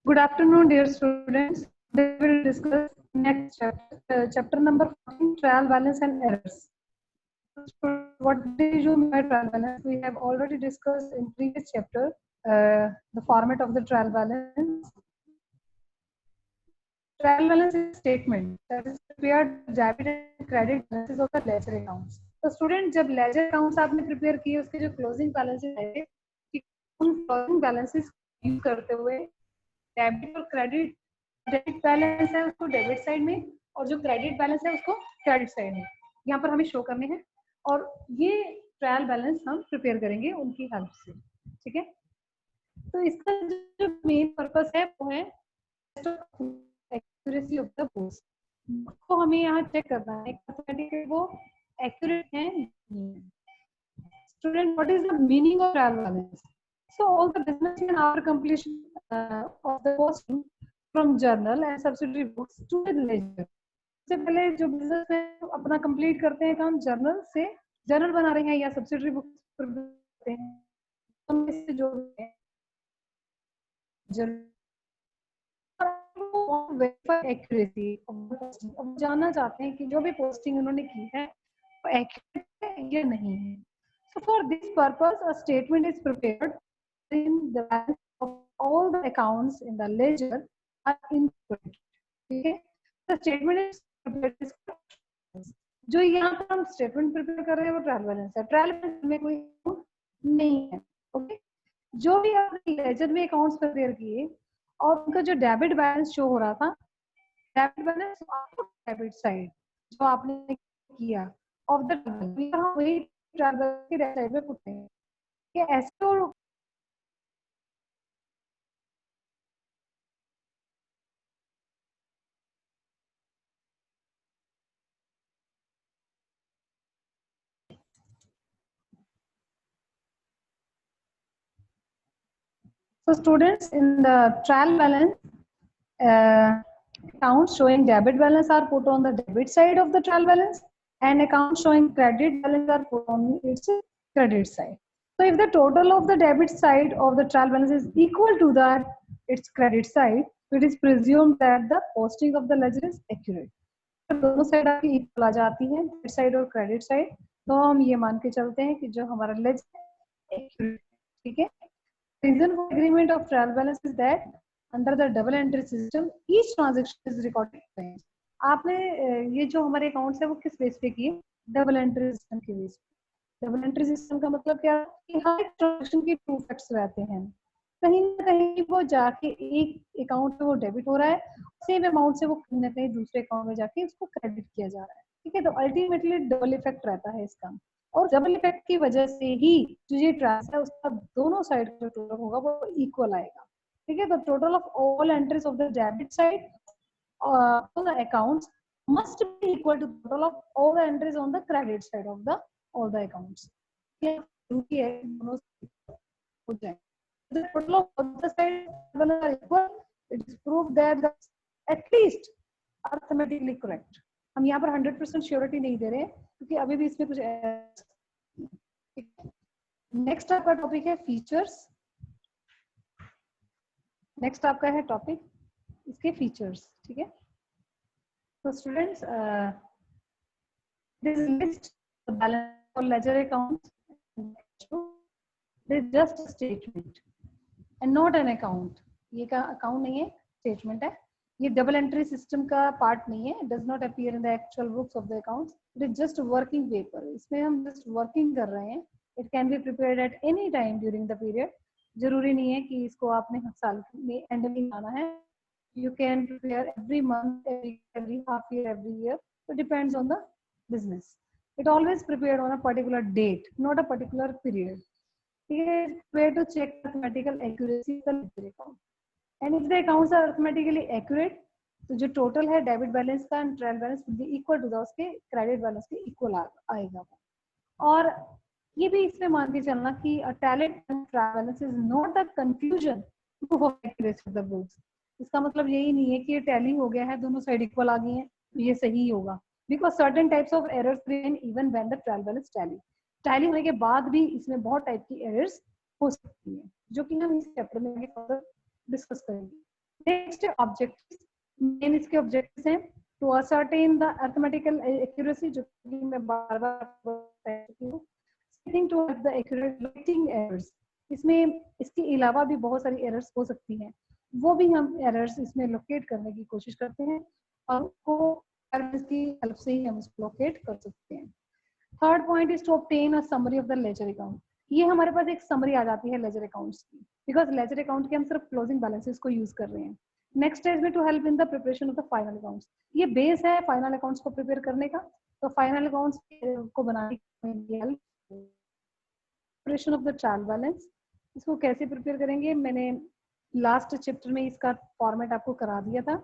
Good afternoon, dear students. We will discuss next chapter number 14, trial balance and errors. What did you mean by trial balance? We have already discussed in previous chapter the format of the trial balance. Trial balance is a statement that is prepared debit and credit balances of the ledger accounts. तो student जब ledger accounts आपने prepare किए उसके जो closing balances है कि उन closing balances use करते हुए डेबिट और क्रेडिट डेबिट बैलेंस है उसको डेबिट साइड में और जो क्रेडिट बैलेंस है उसको क्रेडिट साइड में यहाँ पर हमें शो करने हैं और ये ट्रायल बैलेंस हम प्रिपेयर करेंगे उनकी हेल्प से। ठीक है, तो इसका जो मेन पर्पस है वो है एक्यूरेसी ऑफ द पोस्ट को हमें यहाँ चेक करना है कि वो एक्यूरेट है। Student, what is the meaning of trial balance? So all the businessmen after completion of the posting from journal and subsidiary books to the ledger. सबसे पहले जो बिजनेसमैन अपना कंप्लीट करते हैं काम जर्नल से, जर्नल बना रहे हैं या सब्सिडरी बुक्स पर करते हैं, उनमें से जो वेरीफाई एक्यूरेसी अब जानना चाहते हैं कि जो भी पोस्टिंग उन्होंने की है वो एक्यूरेट है या नहीं है। So for this purpose a statement is prepared in the balance of all the accounts in the ledger are incorrect. ठीक है, the statement is prepared जो यहाँ पर हम स्टेटमेंट प्रिपेयर कर रहे हैं वो ट्रायल बैलेंस है। ट्रायल बैलेंस में कोई नहीं है। ओके, जो भी आपने लेजर में अकाउंट्स प्रिपेयर किए और उनका जो डेबिट बैलेंस शो हो रहा था, डेबिट बैलेंस डेबिट साइड जो आपने किया ऑफ द वही ट्रायल बैलेंस की साइड में पुट है कि ऐसे और So students, in the trial balance, accounts showing debit balance are put on the debit side of the trial balance, and accounts showing credit balance are put on its credit side. So if the total of the debit side of the trial balance is equal to that its credit side, it is presumed that the posting of the ledger is accurate. दोनों side आपकी equal आ जाती है, debit side और credit side, तो हम ये मान के चलते हैं कि जो हमारा लेजर एक्यूरेट। ठीक है, reason for agreement of trial balance is that under the double entry system each transaction is recorded. आपने ये जो हमारे अकाउंट्स है वो किस बेस पे किए? डबल एंट्री सिस्टम के बेस पे। डबल एंट्री सिस्टम का मतलब क्या है कि हर एक ट्रांजैक्शन के टू फैक्ट्स रहते हैं, कहीं ना कहीं वो जाके एक अकाउंट पे वो डेबिट हो रहा है, सेम अमाउंट से वो कहीं ना कहीं दूसरे अकाउंट में जाके उसको क्रेडिट किया जा रहा है। ठीक है, तो अल्टीमेटली डबल इफेक्ट रहता है इसका, और डबल इफेक्ट की वजह से ही जो ये ट्रांस है उसका दोनों साइड का टोटल होगा वो इक्वल आएगा। ठीक है, तो total of all entries of the debit side of the accounts must be equal to total of all the entries on the credit side of the all the accounts. ये जरूरी है दोनों हो जाए। The total of both the sides are equal. It is proved that the at least arithmetically correct. हम यहाँ पर 100% surety नहीं दे रहे क्योंकि अभी भी इसमें कुछ। नेक्स्ट आपका टॉपिक है फीचर्स। नेक्स्ट आपका है टॉपिक इसके फीचर्स। ठीक है, तो students this list the balance for ledger accounts this just statement and not an account. ये का अकाउंट नहीं है, स्टेटमेंट है। ये डबल एंट्री सिस्टम का पार्ट नहीं है, does not appear in the actual books of the accounts, it is just working paper. इसमें हम जस्ट वर्किंग कर रहे हैं। It can be prepared at any time during the period. जरूरी नहीं है कि इसको आपने साल में एंड में लाना है। You can prepare every month, every half year, every year, so depends on the business. It always prepared on a particular date, not a particular period. It is where to check mathematical accuracy of the ledger account. And if the accounts are arithmetically accurate, तो जो total है debit balance का and trial balance will be equal to the उसके credit balance के equal आएगा। और ये भी इसमें मान के चलना कि talent and trial balance is not the confusion to accuracy of the books. इसका मतलब यही नहीं है कि ये टैली हो गया है, दोनों साइड इक्वल आ गई है तो ये सही होगा, because certain types of errors remain even when the trial balance tally. Tally होने के बाद भी इसमें बहुत टाइप की एरर्स हो सकती है जो कि हम इस चैप्टर में फर्दर डिस्कस करेंगे। नेक्स्ट ऑब्जेक्टिव्स, मेन इसके ऑब्जेक्टिव्स हैं to ascertain the arithmetical accuracy, जो कि मैं बार बार बता चुकी हूँ, to the accurate writing errors, इसमें इसके अलावा भी बहुत सारी एरर्स हो सकती हैं, वो भी हम एरर्स इसमें लोकेट करने की कोशिश करते हैं और उसको की हेल्प से ही हम उसको लोकेट कर सकते हैं। Third point is to obtain a summary of the ledger account, ये हमारे पास एक समरी आ जाती है लेजर अकाउंट्स की, बिकॉज लेजर अकाउंट के हम सिर्फ क्लोजिंग बैलेंसेस को यूज कर रहे हैं। नेक्स्ट स्टेज में to help in the preparation of the final accounts, ये बेस है फाइनल अकाउंट्स को प्रिपेयर करने का, तो फाइनल अकाउंट्स को बनाने की help, preparation of the trial balance, इसको कैसे प्रिपेयर करेंगे, मैंने लास्ट चैप्टर में इसका फॉर्मेट आपको करा दिया था,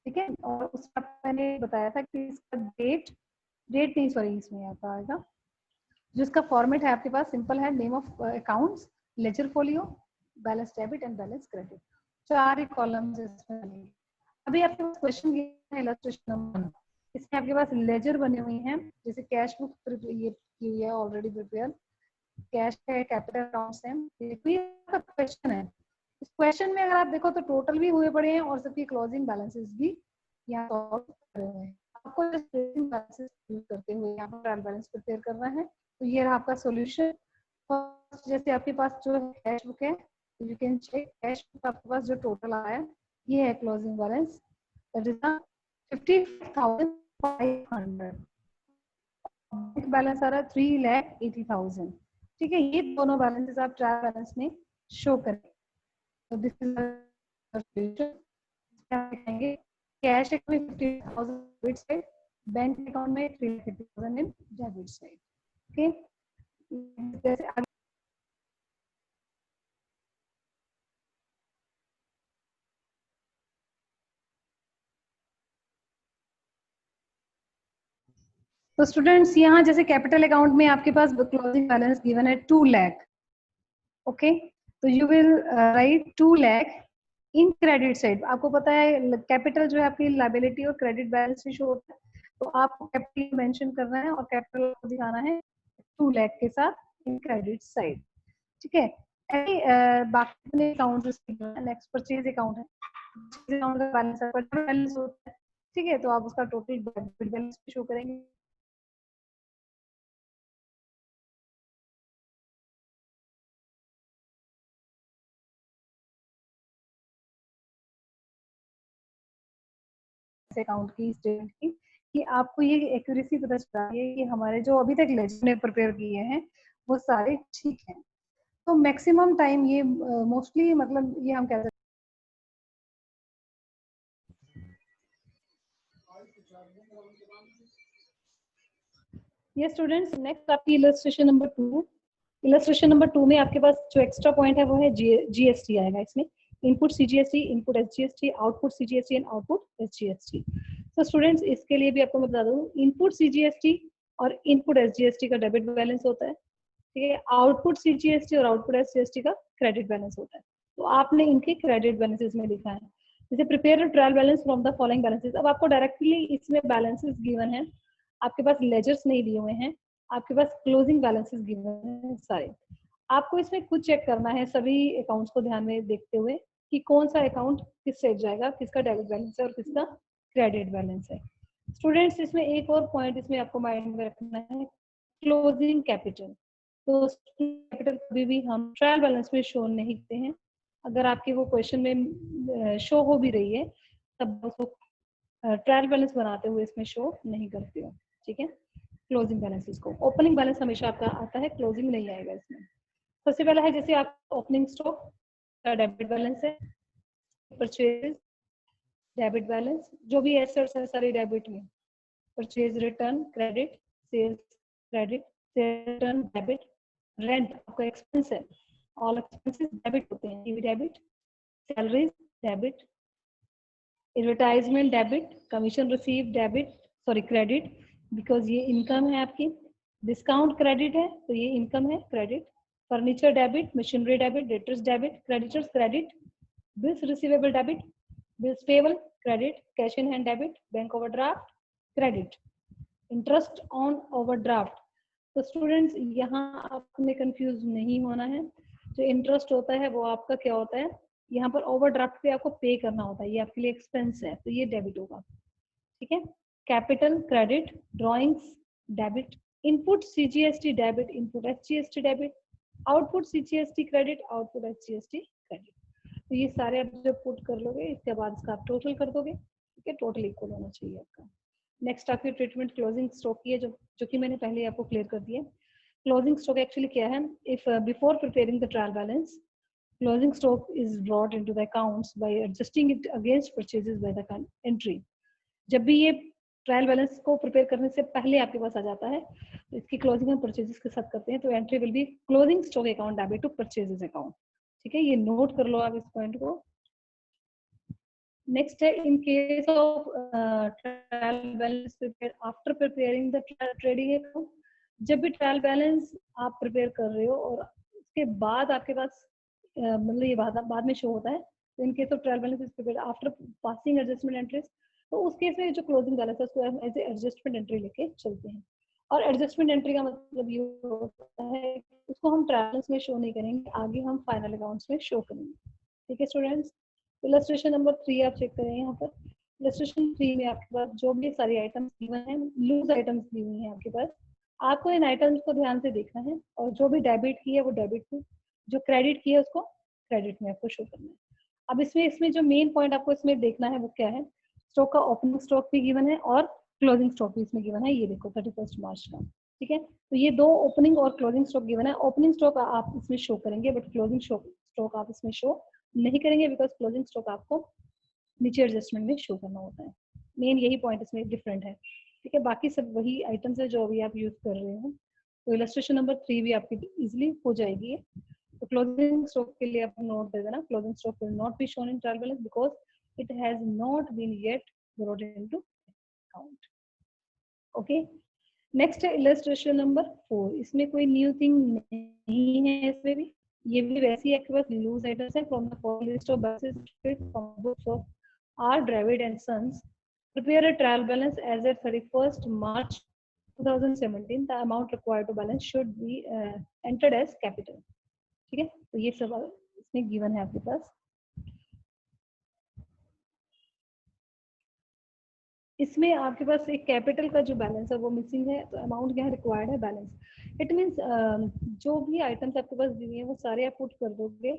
ठीक है, और उसका मैंने बताया था कि इसका डेट नहीं सॉरी इसमें आता आएगा, जिसका फॉर्मेट है आपके पास सिंपल है, name of accounts, ledger folio, balance debit and balance credit, 4 he columns इसमें बनेंगे। अभी आपके पास क्वेश्चन है इलस्ट्रेशन नंबर 1, इसमें आपके पास लेजर बने हुए हैं, जैसे कैश बुक ये की हुई है ऑलरेडी प्रिपेयर, कैश है, कैपिटल अकाउंट्स हैं, ये आपका क्वेश्चन है। इस क्वेश्चन में अगर आप देखो तो टोटल भी हुए पड़े हैं और सबकी क्लोजिंग बैलेंसेस भी यहाँ सॉल्व करे हुए हैं। आपको क्लोजिंग बैलेंसेस यूज करते हुए यहाँ पर ट्रायल बैलेंस प्रिपेयर करना है, तो ये रहा आपका सॉल्यूशन। फर्स्ट जैसे आपके पास जो कैश बुक है, you can check cash book आपके पास जो टोटल आया है, ये है closing balance, that is 50,500, balance आ रहा है 3,80,000, ठीक है, ये दोनों बैलेंसेस आप ट्रायल बैलेंस में शो करें। तो दिस इज कैश अकाउंट में 50,000 डेबिट साइड, बैंक अकाउंट में 3,50,000 इन डेबिट साइड, ओके। जैसे तो स्टूडेंट्स यहाँ जैसे कैपिटल अकाउंट में आपके पास क्लोजिंग बैलेंस गिवन है 2 लाख, ओके, तो you will write 2 lakh in credit side. आपको पता है कैपिटल जो है आपकी लायबिलिटी और क्रेडिट बैलेंस में शो होता है, तो आपको कैपिटल मेंशन करना है और कैपिटल को दिखाना है 2 लाख के साथ इन क्रेडिट साइड, ठीक है। बाकी अकाउंट नेक्स्ट परचेज अकाउंट है, अकाउंट का बैलेंस होता है, ठीक है, तो आप उसका टोटल डेबिट बैलेंस भी शो करेंगे। अकाउंट की स्टेटमेंट की कि आपको ये एक्यूरेसी पता चला है कि हमारे जो अभी तक लेजर ने प्रिपेयर किए हैं वो सारे ठीक हैं, तो मैक्सिमम टाइम ये मोस्टली मतलब ये हम कह सकते ये स्टूडेंट्स नेक्स्ट आपकी इलस्ट्रेशन नंबर 2, इलस्ट्रेशन नंबर 2 में आपके पास जो एक्स्ट्रा पॉइंट है वो है जीएसटी आएगा इसमें, input CGST, input SGST, output CGST and output SGST. तो स्टूडेंट्स इसके लिए भी आपको मैं बता दूं, इनपुट सीजीएसटी और इनपुट एसजीएसटी का डेबिट बैलेंस होता है, ठीक है, आउटपुट सीजीएसटी और आउटपुट एसजीएसटी का क्रेडिट बैलेंस होता है, तो आपने इनके क्रेडिट बैलेंसेस में लिखा है, जैसे prepare trial balance from the following balances. अब आपको डायरेक्टली इसमें बैलेंसेस गिवन है, आपके पास लेजर्स नहीं दिए हुए हैं, आपके पास क्लोजिंग बैलेंसेस गिवन है सारे, आपको इसमें खुद चेक करना है सभी अकाउंट्स को ध्यान में देखते हुए कि कौन सा अकाउंट किस साइड जाएगा, किसका डेबिट बैलेंस है और किसका क्रेडिट बैलेंस है। स्टूडेंट्स इसमें एक और पॉइंट इसमें आपको माइंड में रखना है, क्लोजिंग कैपिटल, तो कैपिटल कभी भी हम ट्रायल बैलेंस में शो नहीं करते हैं, अगर आपके वो क्वेश्चन में शो हो भी रही है तब उसको ट्रायल बैलेंस बनाते हुए इसमें शो नहीं करते हो, ठीक है। क्लोजिंग बैलेंस इसको, ओपनिंग बैलेंस हमेशा आपका आता है, क्लोजिंग नहीं आएगा इसमें। सबसे पहला है जैसे आप ओपनिंग स्टॉक का डेबिट बैलेंस है, परचेज डेबिट बैलेंस, जो भी एसेट्स है सारे डेबिट में, purchase return credit, sales credit, sales return debit, rent आपका एक्सपेंस है, ऑल एक्सपेंसेस डेबिट होते हैं, TV debit, salaries debit, advertisement debit, commission receive debit sorry credit because ये इनकम है आपकी, डिस्काउंट क्रेडिट है तो ये इनकम है credit, furniture debit, machinery debit, debtors debit, creditors credit, bills receivable debit, bills payable credit, cash in hand debit, bank overdraft credit, interest on overdraft. तो students यहाँ आपने कंफ्यूज नहीं होना है, जो इंटरेस्ट होता है वो आपका क्या होता है, यहाँ पर ओवरड्राफ्ट पे आपको पे करना होता है, ये आपके लिए एक्सपेंस है, तो ये डेबिट होगा, ठीक है। Capital credit, drawings debit, input CGST debit, input HGST debit, output CGST credit, output HGST credit. तो ये सारे आप जब पुट कर लोगे इसके बाद इसका आप टोटल कर दोगे, ठीक है, टोटल इक्वल होना चाहिए आपका। नेक्स्ट आपकी ट्रीटमेंट क्लोजिंग स्टॉक की है, जो कि मैंने पहले आपको क्लियर कर दिया। क्लोजिंग स्टॉक एक्चुअली क्या है, if before preparing the trial balance closing stock is brought into the accounts by adjusting it against purchases by the entry। जब भी ये ट्रायल बैलेंस को प्रिपेयर करने से पहले आपके पास आ जाता है तो इसकी क्लोजिंग हम परचेजेस के साथ करते हैं, तो entry will be closing stock account debit to purchases account, ठीक है, ये नोट कर लो आप इस पॉइंट को। नेक्स्ट है, in case of trial balance prepare after preparing the trading account, जब भी ट्रायल बैलेंस आप प्रिपेयर कर रहे हो और उसके बाद आपके पास मतलब ये बाद में शो होता है, तो in case of trial balance is prepared after passing adjustment entries, तो उस केस में जो क्लोजिंग बैलेंस है उसको एज एडजस्टमेंट एंट्री लेके चलते हैं। और एडजस्टमेंट एंट्री का मतलब ये होता है उसको हम ट्रायल बैलेंस में शो नहीं करेंगे, आगे हम फाइनल अकाउंट्स में शो करेंगे, ठीक है स्टूडेंट्स। इलस्ट्रेशन नंबर 3 आप चेक करें, यहाँ पर इलस्ट्रेशन 3 में आपके पास जो भी सारी आइटम्स गिवन है, लूज आइटम्स दी हुई है आपके पास, आपको इन आइटम्स को ध्यान से देखना है और जो भी डेबिट की है वो डेबिट में, जो क्रेडिट की है उसको क्रेडिट में आपको शो करना है। अब इसमें जो मेन पॉइंट आपको इसमें देखना है वो क्या है, स्टॉक का ओपनिंग स्टॉक भी गिवन है और क्लोजिंग स्टॉक भी इसमें गिवन है, ये देखो 31 मार्च का, ठीक है। तो ये दो ओपनिंग और क्लोजिंग स्टॉक गिवन है। ओपनिंग स्टॉक आप इसमें शो करेंगे बट क्लोजिंग स्टॉक आप इसमें शो नहीं करेंगे, बिकॉज क्लोजिंग स्टॉक आपको नीचे एडजस्टमेंट में शो करना होता है। मेन यही पॉइंट इसमें डिफरेंट है, ठीक है, बाकी सब वही आइटम्स है जो अभी आप यूज कर रहे हो। तो इलस्ट्रेशन नंबर 3 भी आपकी इजिली हो जाएगी। तो क्लोजिंग स्टॉक के लिए आप नोट दे देना, closing stock will not be shown in trial balance because it has not been yet brought into account. Okay, next है इलस्ट्रेशन नंबर 4, इसमें कोई न्यू थिंग नहीं है, इसमें भी ये भी वैसी है, आपके पास लूज आइटम्स है। From the following list of balance from books of R Dravid and sons, prepare a trial balance as at 31st March 2017, the amount required to balance should be entered as capital, ठीक है। तो ये सब इसमें given है आपके पास। इसमें आपके पास एक कैपिटल का जो बैलेंस है वो मिसिंग है, तो अमाउंट क्या रिक्वायर्ड है बैलेंस। इट मींस जो भी आइटम्स आपके पास दी हुई है वो सारे आप पुट कर दोगे,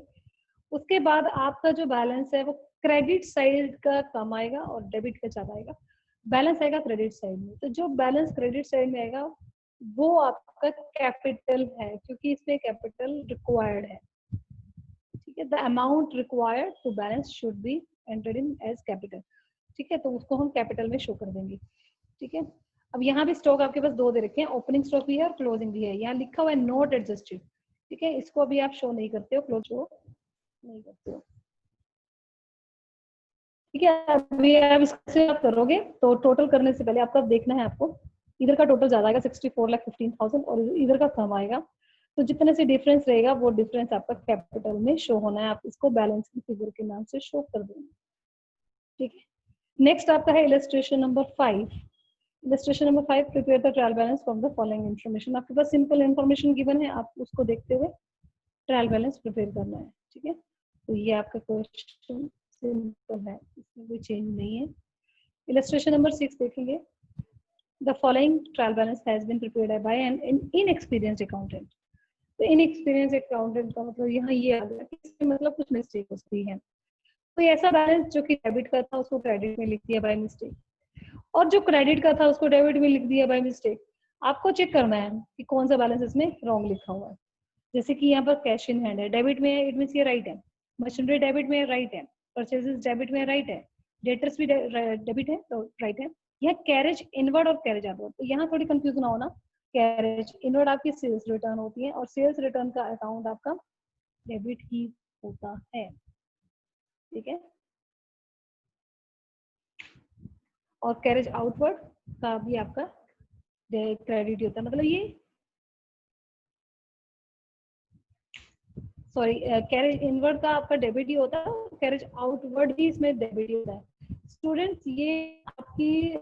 उसके बाद आपका जो बैलेंस है वो क्रेडिट साइड का कम आएगा और डेबिट का ज्यादा आएगा। बैलेंस आएगा क्रेडिट साइड में, तो जो बैलेंस क्रेडिट साइड में आएगा वो आपका कैपिटल है, क्योंकि इसमें कैपिटल रिक्वायर्ड है, ठीक है। The amount required to balance should be entered in as capital, ठीक है, तो उसको हम कैपिटल में शो कर देंगे, ठीक है। अब यहाँ भी स्टॉक आपके पास दो दे रखे हैं, ओपनिंग स्टॉक भी है और क्लोजिंग भी है। यहाँ लिखा हुआ है नॉट एडजस्टेड, ठीक है, इसको अभी आप शो नहीं करते हो, क्लोज शो नहीं करते हो, ठीक है। अभी आप इससे आप करोगे तो टोटल करने से पहले आपका देखना है, आपको इधर का टोटल ज्यादा आएगा 64,15,000 और इधर का कम आएगा, तो जितने से डिफरेंस रहेगा वो डिफरेंस आपका कैपिटल में शो होना है, आप इसको बैलेंस की फिगर के नाम से शो कर देंगे, ठीक है। नेक्स्ट आपका है illustration number 5। Illustration number 5, prepare the trial balance from the following information. आपके पास सिंपल इन्फॉर्मेशन गिवन है, आप उसको देखते हुए ट्रायल बैलेंस प्रिपेयर करना है, ठीक है। तो ये आपका क्वेश्चन सिंपल है, इसमें कोई चेंज नहीं है। इलस्ट्रेशन नंबर 6 देखेंगे, the following trial balance has been prepared by an inexperienced accountant. तो इनएक्सपीरियंस्ड अकाउंटेंट का मतलब यहाँ ये आ गया कि इसमें मतलब कुछ मिस्टेक होती है, कोई ऐसा बैलेंस जो कि डेबिट का था उसको क्रेडिट में लिख दिया बाय मिस्टेक, और जो क्रेडिट का था उसको डेबिट में लिख दिया बाय मिस्टेक। आपको चेक करना है कि कौन सा बैलेंस इसमें रॉन्ग लिखा हुआ है। जैसे कि यहाँ पर कैश इन हैंड है, डेबिट में है, इट मींस ये राइट है। मशीनरी डेबिट में राइट है, परचेजेस डेबिट में राइट है, डेटर्स भी डेबिट है तो राइट है। यहाँ कैरेज इनवर्ड और कैरेज आउटवर्ड, तो यहाँ थोड़ी कंफ्यूजन ना होना, कैरेज इनवर्ड आपकी सेल्स रिटर्न होती है और सेल्स रिटर्न का अकाउंट आपका डेबिट ही होता है, ठीक है। और कैरेज आउटवर्ड का भी आपका क्रेडिट होता है, मतलब ये सॉरी कैरेज इनवर्ड का आपका डेबिट ही होता है, कैरेज आउटवर्ड भी इसमें डेबिट ही होता है। स्टूडेंट्स ये आपकी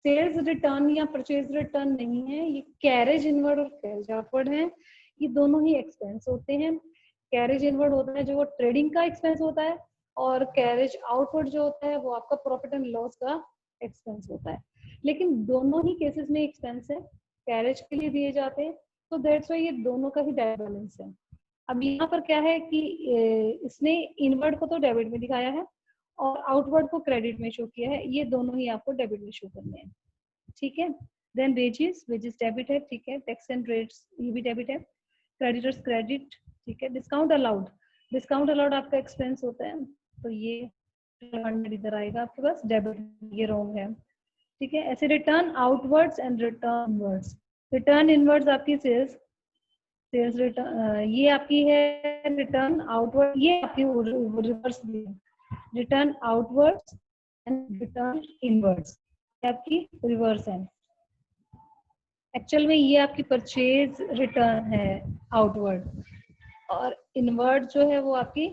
सेल्स रिटर्न या परचेज रिटर्न नहीं है, ये कैरेज इनवर्ड और कैरेज आउटवर्ड है, ये दोनों ही एक्सपेंस होते हैं। कैरेज इनवर्ड होता है जो वो ट्रेडिंग का एक्सपेंस होता है, और कैरेज आउटवर्ड जो होता है वो आपका प्रॉफिट एंड लॉस का एक्सपेंस होता है। लेकिन दोनों ही केसेस में एक्सपेंस है, कैरेज के लिए दिए जाते हैं, तो दैट्स वाई ये दोनों का ही डेबिट बैलेंस है। अब यहाँ पर क्या है कि इसने इनवर्ड को तो डेबिट में दिखाया है और आउटवर्ड को क्रेडिट में शो किया है, ये दोनों ही आपको डेबिट में शो करने हैं, ठीक है। देन वेजेस डेबिट है, ठीक है। टैक्स एंड रेट्स ये भी डेबिट है। क्रेडिटर्स क्रेडिट, ठीक है। डिस्काउंट अलाउड आपका एक्सपेंस होता है, तो ये इधर आएगा आपके पास डेबिट, ये रॉन्ग है, ठीक है। ऐसे return outwards and return inwards. Return inwards आपकी सेल्स रिटर्न, ये आपकी है रिटर्न आउटवर्ड, ये आपकी रिवर्स भी है, return outwards and return inwards, आपकी रिवर्स है। एक्चुअल में ये आपकी परचेज रिटर्न है आउटवर्ड, और इनवर्ड जो है वो आपकी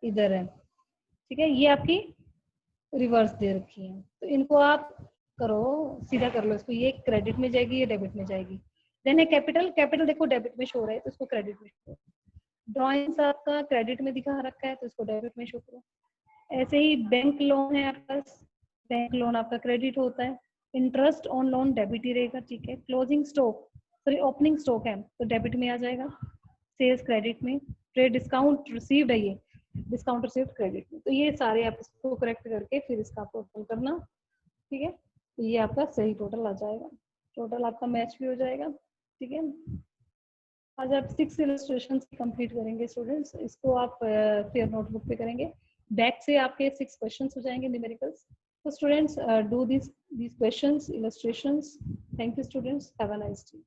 इधर है, ठीक है। ये आपकी रिवर्स दे रखी है, तो इनको आप करो, सीधा कर लो इसको, ये क्रेडिट में जाएगी, ये डेबिट में जाएगी। देन है कैपिटल, कैपिटल देखो डेबिट में शो रहा है तो इसको क्रेडिट में शो करो। ड्रॉइंग्स आपका क्रेडिट में दिखा रखा है तो इसको डेबिट में शो करो। ऐसे ही बैंक लोन है आपके पास, बैंक लोन आपका क्रेडिट होता है। इंटरेस्ट ऑन लोन डेबिट ही रहेगा, ठीक है। Closing stock, sorry opening stock है तो डेबिट में आ जाएगा। सेल्स क्रेडिट में। ट्रेड डिस्काउंट रिसीव्ड है, ये डिस्काउंट रिसीव्ड क्रेडिट में। तो ये सारे आप इसको करेक्ट करके फिर इसका टोटल करना, ठीक है। तो ये आपका सही टोटल आ जाएगा, टोटल आपका मैच भी हो जाएगा, ठीक है। आज आप 6 इलस्ट्रेशंस कंप्लीट करेंगे स्टूडेंट्स, इसको आप फिर नोटबुक पे करेंगे। बैक से आपके 6 क्वेश्चंस हो जाएंगे numericals. So students, do these questions, illustrations. Thank you students. Have a nice day.